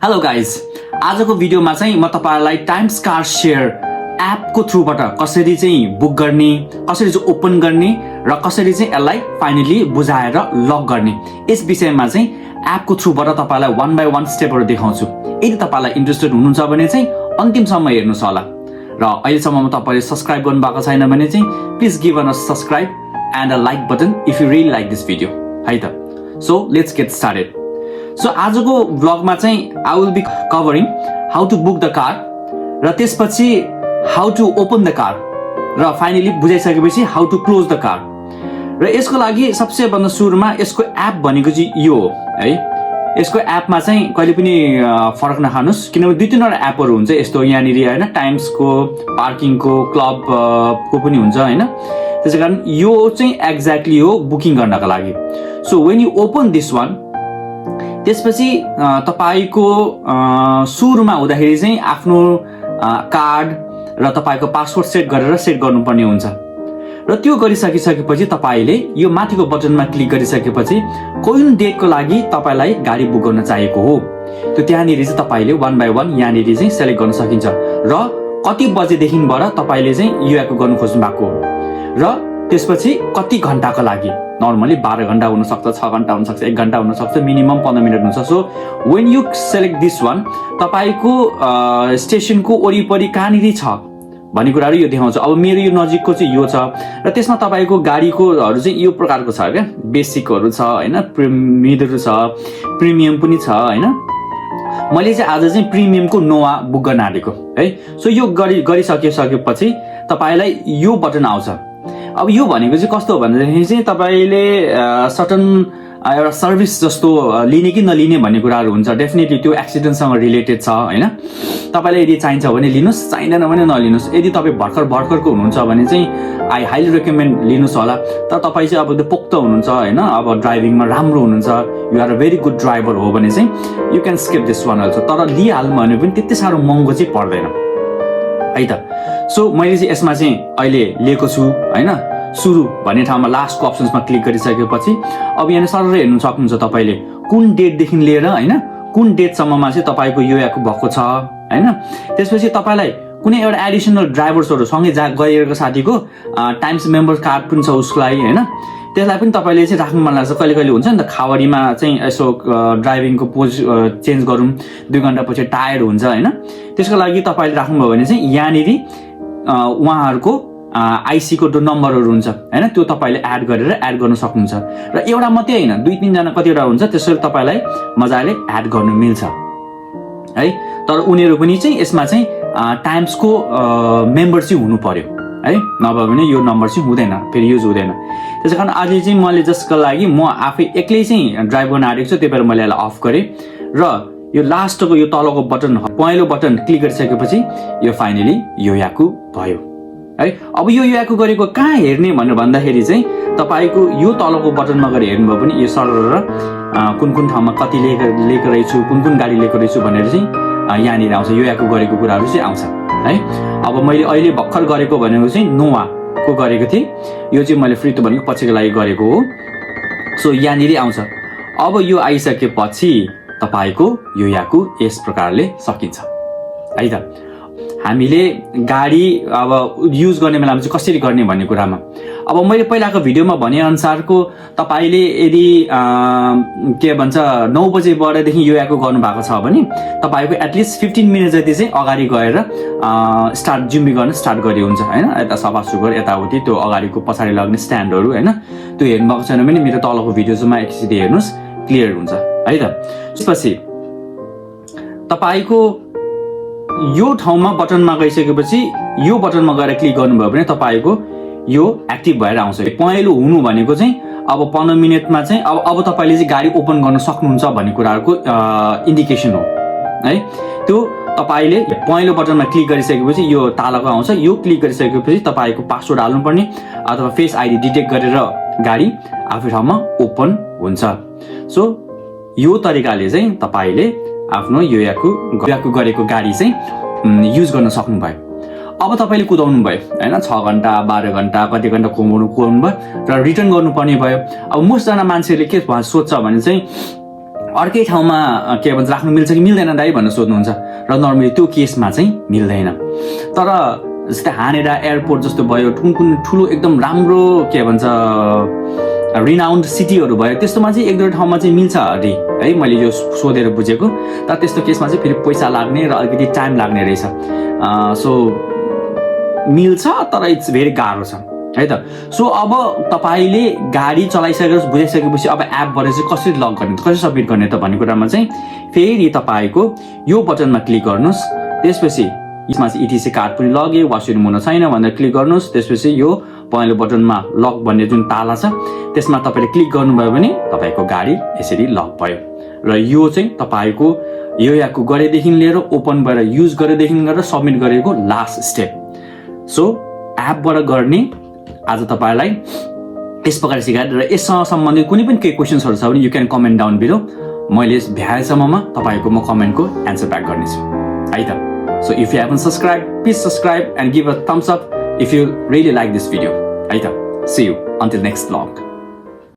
Hello guys, आजको भिडियोमा चाहिँ म तपाईहरुलाई टाइम्स कार शेयर एपको थ्रुबाट कसरी चाहिँ बुक गर्ने, कसरी चाहिँ ओपन गर्ने र कसरी चाहिँ यसलाई फाइनली बुझाएर लक गर्ने यस विषयमा चाहिँ एपको थ्रुबाट तपाईलाई वन बाइ वन स्टेपहरु देखाउँछु। यदि तपाईलाई इन्ट्रेस्टेड हुनुहुन्छ भने चाहिँ अन्तिमसम्म हेर्नुस् होला र अहिलेसम्म तपाईले सब्स्क्राइब गर्नुभएको छैन भने चाहिँ please give on a subscribe and a like button if you really like this video है त। So let's get started. So आजको ब्लगमा चाहिँ I will be covering how to book the car र त्यसपछि how to open the car र finally बुझाइसकेपछि how to close the car. र यसको लागि सबसे भन्दा सुरुमा यसको एप भनेको चाहिँ यो हो है। यसको एपमा चाहिँ कहिले पनि फरक नखानुस्, किनभने दुई तीनवटा एपहरु हुन्छ यस्तो यहाँनिर हैन, टाइम्सको, पार्किङको, क्लबको पनि हुन्छ हैन। त्यसैकारण यो चाहिँ एक्ज्याक्टली हो बुकिङ गर्नका लागि। So when you open this one, त्यसपछि तपाईको सुरुमा हुँदाखेरि चाहिँ आफ्नो कार्ड र तपाईको पासवर्ड सेट गरेर सेट गर्नुपर्ने हुन्छ र त्यो गरिसकिसकेपछि तपाईले यो माथिको बटनमा क्लिक गरिसकेपछि कुन डेटको लागि तपाईलाई गाडी बुक गर्न चाहिएको हो त्यो त्यहाँनिर चाहिँ तपाईले वन बाइ वन यहाँनिर चाहिँ सेलेक्ट गर्न सकिन्छ र कति बजेदेखिबाट तपाईले चाहिँ यो एप गर्नु खोज्नु भएको र त्यसपछि कति घण्टाको लागि। नर्मली 12 घण्टा हुन सक्छ, 6 घण्टा हुन सक्छ, 1 घण्टा हुन सक्छ, मिनिमम 15 मिनेट हुन्छ। So when you select this one, तपाईको स्टेशनको वरिपरि कहाँनिर छ भन्ने कुराहरु यो देखाउँछ। अब मेरो यो नजिकको चाहिँ यो छ र त्यसमा तपाईको गाडीकोहरु चाहिँ यो प्रकारको छ क्या, बेसिकहरु छ हैन, मिडहरु छ, प्रिमियम पनि छ हैन। मैले चाहिँ आज चाहिँ प्रिमियमको नोवा बुक गर्न आँटेको है। सो यो गरिसकेपछि तपाईलाई यो बटन आउँछ। अब यो भनेको चाहिँ कस्तो हो भन्दाखेरि चाहिँ तपाईले सर्टन एउटा सर्भिस जस्तो लिने कि नलिने भन्ने कुराहरु हुन्छ। डेफिनेटली त्यो एक्सिडेन्टसँग रिलेटेड छ हैन। तपाईलाई यदि चाहिन्छ भने लिनुस्, चाहिँदैन भने नलिनुस्। यदि तपाई भर्खरको हुनुहुन्छ भने चाहिँ आई हाइली रेकमेन्ड लिनुस् होला। तर तपाई चाहिँ अब त्यो पोक्त हुनुहुन्छ हैन, अब ड्राइभिङमा राम्रो हुनुहुन्छ, you are a very good driver हो भने चाहिँ you can skip this one also. तर लिइहाल्नु भने पनि त्यति साह्रो महँगो चाहिँ पर्दैन है त। सो मैले चाहिँ यसमा चाहिँ अहिले लिएको छु हैन। सुरु भन्ने ठाउँमा लास्टको अप्सन्समा क्लिक गरिसकेपछि अब यहाँ सररै हेर्न सक्नुहुन्छ तपाईले कुन डेटदेखि लिएर हैन कुन डेटसम्ममा चाहिँ तपाईको यो एप भएको छ हैन। त्यसपछि तपाईलाई कुनै एउटा एडिसनल ड्राइभर्सहरु सँगै गएको साथीको टाइम्स मेम्बर कार्ड पनि छ उसलाई हैन। त्यसलाई पनि तपाईले चाहिँ राख्नु मन लाग्छ। कहिले कहिले हुन्छ नि त खावरीमा चाहिँ यसो ड्राइभिङको पोज चेन्ज गरौँ, 2 घण्टा पछि टायर्ड हुन्छ हैन। त्यसको लागि तपाईले राख्नुभयो भने चाहिँ यहाँनिर उहाँहरुको आईसी को नम्बरहरु हुन्छ हैन, त्यो तपाईले एड गरेर एड गर्न सक्नुहुन्छ। र एउटा मात्रै हैन, 2-3 जना कतिवटा हुन्छ, त्यसैले तपाईलाई मजाले एड गर्न मिल्छ है। तर उनीहरु पनि चाहिँ यसमा चाहिँ टाइम्सको मेम्बर चाहिँ हुनु पर्यो है, नभए भने यो नम्बर चाहिँ हुँदैन, फेरि युज हुँदैन। त्यसैकारण आज चाहिँ मैले जसको लागि म आफै एक्लै चाहिँ ड्राइभ गर्न आँटेको छु, त्यही भएर मैले यसलाई अफ गरे र यो लास्टको यो तलको बटन, पहिलो बटन क्लिक गरिसकेपछि यो फाइनली यो याकु भयो है। अब यो याकु गरेको कहाँ हेर्ने भनेर भन्दाखेरि चाहिँ तपाईको यो तलको बटनमा गएर हेर्नुभयो भने यो सरर कुन कुन ठाउँमा कति लिएको रहेछु, कुन कुन गाडी लिएको रहेछु भनेर चाहिँ यहाँनिर आउँछ। यो याकु गरेको कुराहरु चाहिँ आउँछ है। अब मैले अहिले भर्खर गरेको भनेको चाहिँ नोवा को गरेको थिएँ, यो चाहिँ मैले फ्री त भनेको पछिको लागि गरेको हो। सो यहाँनिर आउँछ। अब यो आइसकेपछि तपाईको यो याकु यस प्रकारले सकिन्छ है त। हामीले गाडी अब युज गर्ने बेलामा चाहिँ कसरी गर्ने भन्ने कुरामा अब मैले पहिलाको भिडियोमा भने अनुसारको तपाईले यदि के भन्छ 9 बजेबाटदेखि यो एप गर्नु भएको छ भने तपाईको एटलिस्ट 15 मिनेट जति चाहिँ अगाडि गएर स्टार्ट जिम्मी गर्न स्टार्ट गरे हुन्छ हैन। यता सफा सुगर यताउति त्यो अगाडिको पछाडी लाग्ने स्ट्यान्डहरु हैन, त्यो हेर्नु भएको छैन भने मेरो तलको भिडियोजमा एकचोटी हेर्नुस्, क्लियर हुन्छ है त। त्यसपछि तपाईको यो ठाउँमा बटनमा गइसकेपछि यो बटनमा गएर क्लिक गर्नुभयो भने तपाईको यो एक्टिभ भएर आउँछ। पहेँलो हुनु भनेको चाहिँ अब 15 मिनेटमा चाहिँ अब तपाईले चाहिँ गाडी ओपन गर्न सक्नुहुन्छ भन्ने कुराहरुको इन्डिकेसन हो है। त्यो तपाईले पहिलो बटनमा क्लिक गरिसकेपछि यो तालाको आउँछ। यो क्लिक गरिसकेपछि तपाईको पासवर्ड हाल्नुपर्ने अथवा फेस आईडी डिटेक्ट गरेर गाडी आफै ठाउँमा ओपन हुन्छ। सो यो तरिकाले चाहिँ तपाईले आफ्नो यो याकु गरेको गाडी चाहिँ युज गर्न सक्नु भयो। अब तपाईले कुदाउनु भयो हैन, 6 घण्टा 12 घण्टा कति घण्टा कुदाउनु भयो र रिटर्न गर्नुपर्ने भयो। अब मोस्ट जना मान्छेले के सोच्छ भने चाहिँ अर्कै ठाउँमा के भन्छ राख्नु मिल्छ कि मिल्दैन दाइ भनेर सोध्नुहुन्छ र नर्मली त्यो केसमा चाहिँ मिल्दैन। तर जस्तै हानेडा एयरपोर्ट जस्तो भयो, कुन ठुलो एकदम राम्रो के भन्छ रिनाउन्ड सिटीहरू भयो, त्यस्तोमा चाहिँ एक दुईवटा ठाउँमा चाहिँ मिल्छ अरे है, मैले यो सोधेर बुझेको। तर त्यस्तो केसमा चाहिँ फेरि पैसा लाग्ने र अलिकति टाइम लाग्ने रहेछ। सो मिल्छ तर इट्स भेरी गाह्रो छ है त। सो अब तपाईँले गाडी चलाइसकेर बुझाइसकेपछि अब एपबाट चाहिँ कसरी लग गर्ने, कसरी सबमिट गर्ने त भन्ने कुरामा चाहिँ फेरि तपाईँको यो बटनमा क्लिक गर्नुहोस्। त्यसपछि यसमा चाहिँ इटिसी कार्ड पनि लग्यो वासरुम हुन छैन भनेर क्लिक गर्नुहोस्। त्यसपछि यो पहेँलो बटनमा लक भन्ने जुन ताला छ त्यसमा तपाईँले क्लिक गर्नुभयो भने तपाईँको गाडी यसरी लक भयो। र यो चाहिँ तपाईँको यो याको गरेदेखि लिएर ओपन भएर युज गरेदेखि लिएर सबमिट गरेको लास्ट स्टेप। सो एपबाट गर्ने आज तपाईँलाई यस प्रकार सिकाएँ। र यससँग सम्बन्धित कुनै पनि केही क्वेसन्सहरू छ भने you can comment down below, मैले भ्याएसम्ममा तपाईँको म कमेन्टको एन्सर ब्याक गर्नेछु है त। So if you haven't subscribed, please subscribe and give a thumbs up if you really like this video. Aita, see you until next vlog.